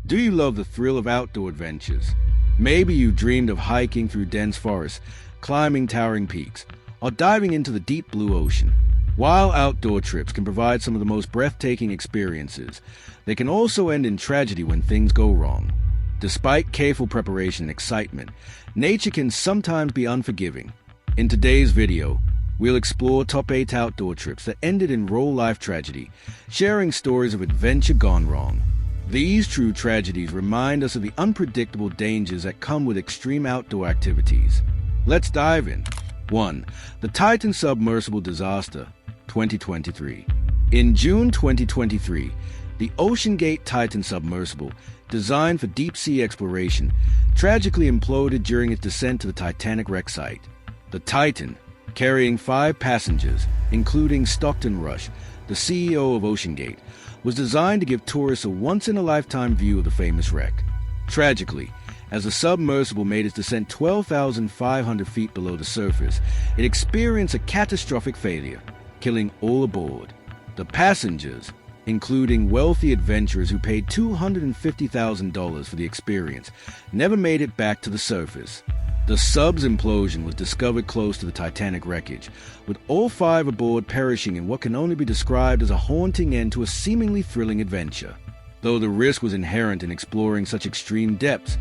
Do you love the thrill of outdoor adventures? Maybe you dreamed of hiking through dense forests, climbing towering peaks, or diving into the deep blue ocean. While outdoor trips can provide some of the most breathtaking experiences, they can also end in tragedy when things go wrong. Despite careful preparation and excitement, nature can sometimes be unforgiving. In today's video, we'll explore top 8 outdoor trips that ended in real-life tragedy, sharing stories of adventure gone wrong. These true tragedies remind us of the unpredictable dangers that come with extreme outdoor activities. Let's dive in. 1. The Titan Submersible Disaster, 2023. In June 2023, the OceanGate Titan submersible, designed for deep-sea exploration, tragically imploded during its descent to the Titanic wreck site. The Titan, carrying 5 passengers, including Stockton Rush, the CEO of OceanGate, was designed to give tourists a once-in-a-lifetime view of the famous wreck. Tragically, as the submersible made its descent 12,500 feet below the surface, it experienced a catastrophic failure, killing all aboard. The passengers, including wealthy adventurers who paid $250,000 for the experience, never made it back to the surface. The sub's implosion was discovered close to the Titanic wreckage, with all 5 aboard perishing in what can only be described as a haunting end to a seemingly thrilling adventure. Though the risk was inherent in exploring such extreme depths,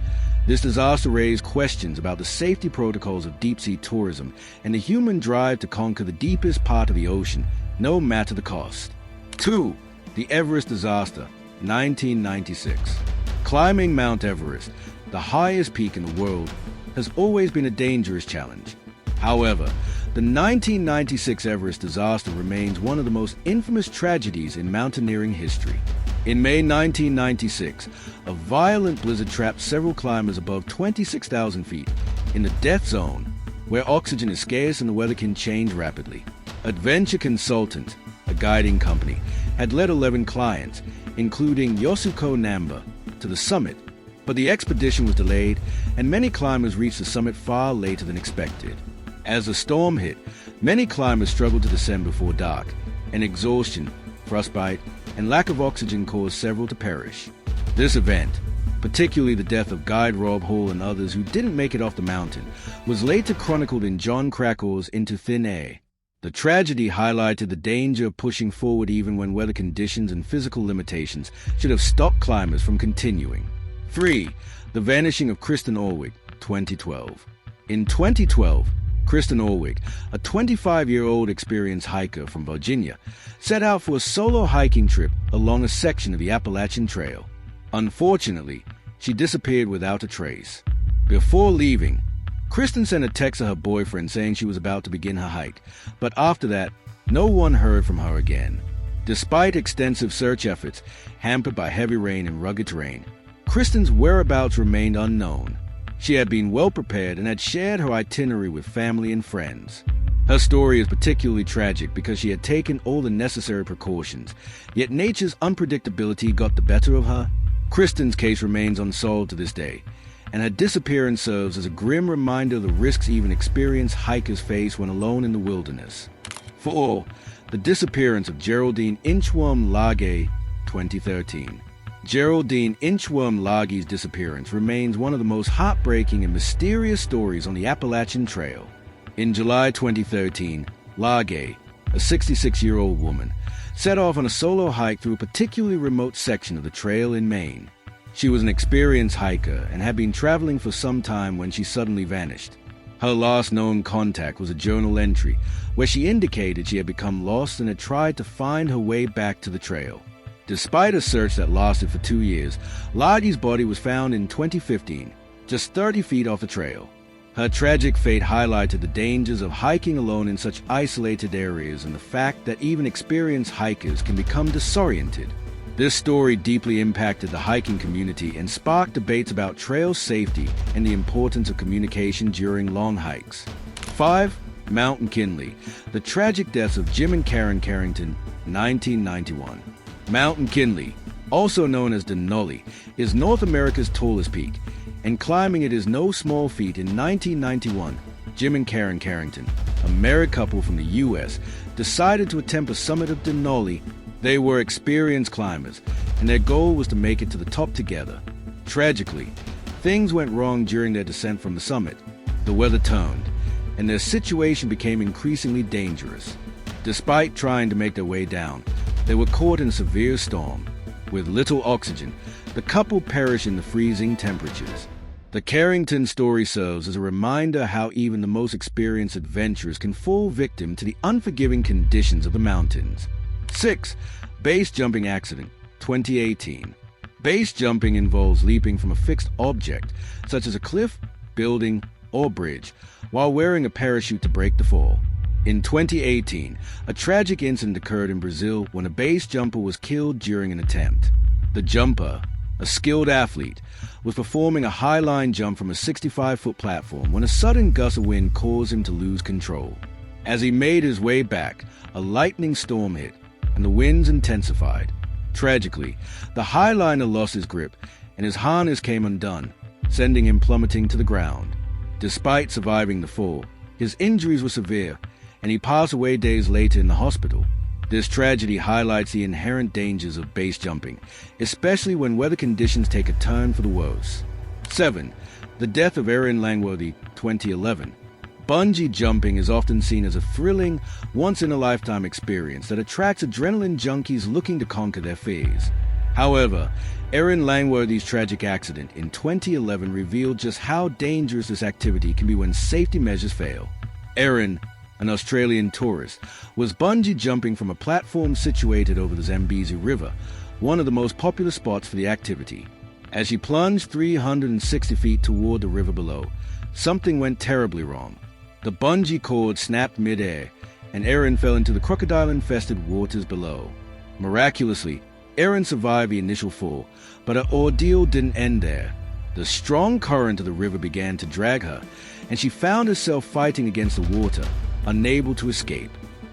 this disaster raised questions about the safety protocols of deep-sea tourism and the human drive to conquer the deepest part of the ocean, no matter the cost. 2. The Everest Disaster, 1996. Climbing Mount Everest, the highest peak in the world, has always been a dangerous challenge. However, the 1996 Everest disaster remains one of the most infamous tragedies in mountaineering history. In May 1996, a violent blizzard trapped several climbers above 26,000 feet in the death zone, where oxygen is scarce and the weather can change rapidly. Adventure Consultant, a guiding company, had led 11 clients, including Yosuko Namba, to the summit, but the expedition was delayed and many climbers reached the summit far later than expected. As the storm hit, many climbers struggled to descend before dark, and exhaustion, frostbite, and lack of oxygen caused several to perish. This event, particularly the death of guide Rob Hall and others who didn't make it off the mountain, was later chronicled in John Krakauer's Into Thin Air. The tragedy highlighted the danger of pushing forward even when weather conditions and physical limitations should have stopped climbers from continuing. 3. The Vanishing of Kristen Orwig, 2012. In 2012, Kristen Orwig, a 25-year-old experienced hiker from Virginia, set out for a solo hiking trip along a section of the Appalachian Trail. Unfortunately, she disappeared without a trace. Before leaving, Kristen sent a text to her boyfriend saying she was about to begin her hike, but after that, no one heard from her again. Despite extensive search efforts, hampered by heavy rain and rugged terrain, Kristen's whereabouts remained unknown. She had been well prepared and had shared her itinerary with family and friends. Her story is particularly tragic because she had taken all the necessary precautions, yet nature's unpredictability got the better of her. Kristen's case remains unsolved to this day, and her disappearance serves as a grim reminder of the risks even experienced hikers face when alone in the wilderness. 4. The Disappearance of Geraldine Inchworm Lage, 2013. Geraldine Inchworm Lage's disappearance remains one of the most heartbreaking and mysterious stories on the Appalachian Trail. In July 2013, Lage, a 66-year-old woman, set off on a solo hike through a particularly remote section of the trail in Maine. She was an experienced hiker and had been traveling for some time when she suddenly vanished. Her last known contact was a journal entry where she indicated she had become lost and had tried to find her way back to the trail. Despite a search that lasted for 2 years, Lage's body was found in 2015, just 30 feet off the trail. Her tragic fate highlighted the dangers of hiking alone in such isolated areas and the fact that even experienced hikers can become disoriented. This story deeply impacted the hiking community and sparked debates about trail safety and the importance of communication during long hikes. 5. Mount McKinley, the tragic deaths of Jim and Karen Carrington, 1991. Mount McKinley, also known as Denali, is North America's tallest peak, and climbing it is no small feat. In 1991, Jim and Karen Carrington, a married couple from the U.S., decided to attempt the summit of Denali. They were experienced climbers, and their goal was to make it to the top together. Tragically, things went wrong during their descent from the summit. The weather turned, and their situation became increasingly dangerous. Despite trying to make their way down, they were caught in a severe storm. With little oxygen, the couple perished in the freezing temperatures. The Carrington story serves as a reminder how even the most experienced adventurers can fall victim to the unforgiving conditions of the mountains. 6. Base jumping accident, 2018. Base jumping involves leaping from a fixed object, such as a cliff, building, or bridge, while wearing a parachute to break the fall. In 2018, a tragic incident occurred in Brazil when a base jumper was killed during an attempt. The jumper, a skilled athlete, was performing a high-line jump from a 65-foot platform when a sudden gust of wind caused him to lose control. As he made his way back, a lightning storm hit, and the winds intensified. Tragically, the highliner lost his grip, and his harness came undone, sending him plummeting to the ground. Despite surviving the fall, his injuries were severe, and he passed away days later in the hospital. This tragedy highlights the inherent dangers of base jumping, especially when weather conditions take a turn for the worse. 7. The death of Erin Langworthy, 2011. Bungee jumping is often seen as a thrilling, once-in-a-lifetime experience that attracts adrenaline junkies looking to conquer their fears. However, Erin Langworthy's tragic accident in 2011 revealed just how dangerous this activity can be when safety measures fail. Erin, an Australian tourist, was bungee jumping from a platform situated over the Zambezi River, one of the most popular spots for the activity. As she plunged 360 feet toward the river below, something went terribly wrong. The bungee cord snapped mid-air, and Erin fell into the crocodile-infested waters below. Miraculously, Erin survived the initial fall, but her ordeal didn't end there. The strong current of the river began to drag her, and she found herself fighting against the water, unable to escape.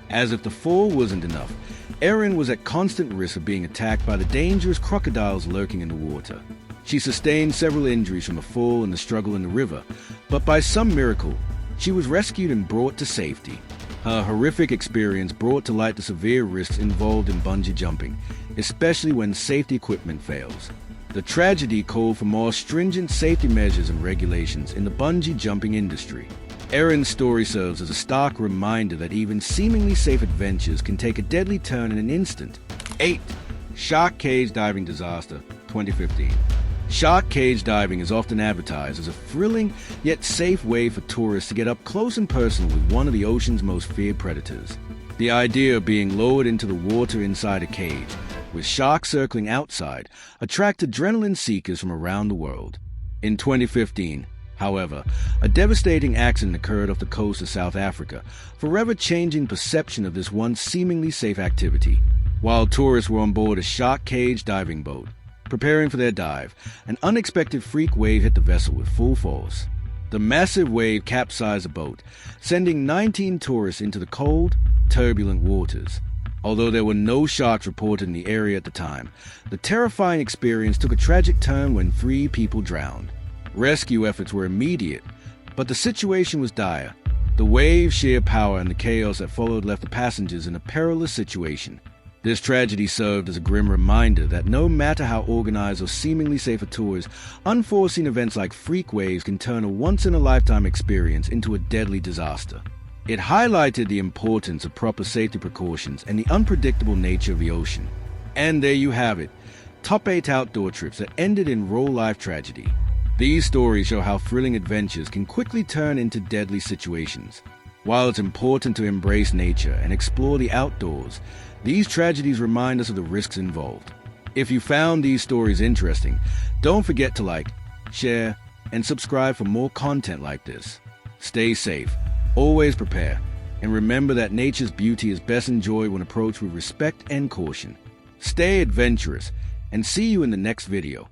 As if the fall wasn't enough, Erin was at constant risk of being attacked by the dangerous crocodiles lurking in the water. She sustained several injuries from the fall and the struggle in the river, but by some miracle, she was rescued and brought to safety. Her horrific experience brought to light the severe risks involved in bungee jumping, especially when safety equipment fails. The tragedy called for more stringent safety measures and regulations in the bungee jumping industry. Erin's story serves as a stark reminder that even seemingly safe adventures can take a deadly turn in an instant. 8. Shark cage diving disaster, 2015. Shark cage diving is often advertised as a thrilling yet safe way for tourists to get up close and personal with one of the ocean's most feared predators. The idea of being lowered into the water inside a cage, with sharks circling outside, attracted adrenaline seekers from around the world. In 2015, however, a devastating accident occurred off the coast of South Africa, forever changing perception of this once seemingly safe activity. While tourists were on board a shark cage diving boat, preparing for their dive, an unexpected freak wave hit the vessel with full force. The massive wave capsized the boat, sending 19 tourists into the cold, turbulent waters. Although there were no sharks reported in the area at the time, the terrifying experience took a tragic turn when 3 people drowned. Rescue efforts were immediate, but the situation was dire. The wave's sheer power and the chaos that followed left the passengers in a perilous situation. This tragedy served as a grim reminder that no matter how organized or seemingly safe a tour is, unforeseen events like freak waves can turn a once-in-a-lifetime experience into a deadly disaster. It highlighted the importance of proper safety precautions and the unpredictable nature of the ocean. And there you have it, top 8 outdoor trips that ended in real-life tragedy. These stories show how thrilling adventures can quickly turn into deadly situations. While it's important to embrace nature and explore the outdoors, these tragedies remind us of the risks involved. If you found these stories interesting, don't forget to like, share, and subscribe for more content like this. Stay safe, always prepare, and remember that nature's beauty is best enjoyed when approached with respect and caution. Stay adventurous, and see you in the next video.